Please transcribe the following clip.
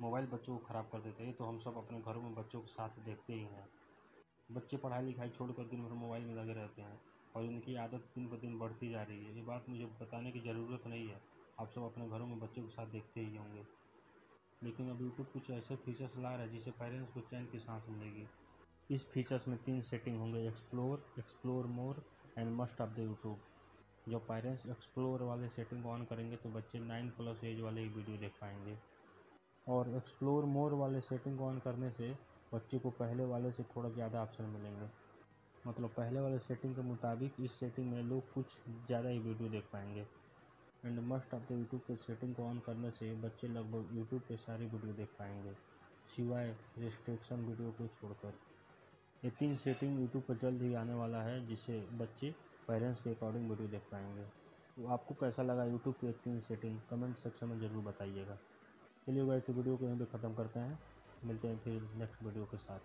Mobile बच्चों को ख़राब कर देते हैं। ये तो हम सब अपने घरों में बच्चों के साथ देखते ही हैं। बच्चे पढ़ाई लिखाई छोड़कर दिन भर मोबाइल में लगे रहते हैं और इनकी आदत दिन ब दिन बढ़ती जा रही है। ये बात मुझे बताने की ज़रूरत नहीं है, आप सब अपने घरों में बच्चों के साथ देखते ही होंगे। लेकिन अब यूट्यूब कुछ ऐसे फीचर्स ला रहा है जिससे पेरेंट्स को चैन की सांस मिलेगी। इस फीचर्स में 3 सेटिंग होंगे: explore, explore more and must of the YouTube. जब पेरेंट्स एक्सप्लोर वाले सेटिंग को ऑन करेंगे तो बच्चे 9+ एज वाले ही वीडियो देख पाएंगे, और एक्सप्लोर मोर वाले सेटिंग को ऑन करने से बच्चे को पहले वाले से थोड़ा ज़्यादा ऑप्शन मिलेंगे। मतलब पहले वाले सेटिंग के मुताबिक इस सेटिंग में लोग कुछ ज़्यादा ही वीडियो देख पाएंगे। And must of the YouTube के सेटिंग को ऑन करने से बच्चे लगभग यूट्यूब पे सारी वीडियो देख पाएंगे, सिवाय रिस्ट्रिक्शन वीडियो को छोड़कर। ये 3 सेटिंग यूट्यूब पर जल्द ही आने वाला है, जिससे बच्चे पेरेंट्स के अकॉर्डिंग वीडियो देख पाएंगे। तो आपको कैसा लगा यूट्यूब की 3 सेटिंग, कमेंट सेक्शन में ज़रूर बताइएगा। चलिए गाइस, वीडियो को यहीं पे ख़त्म करते हैं, मिलते हैं फिर नेक्स्ट वीडियो के साथ।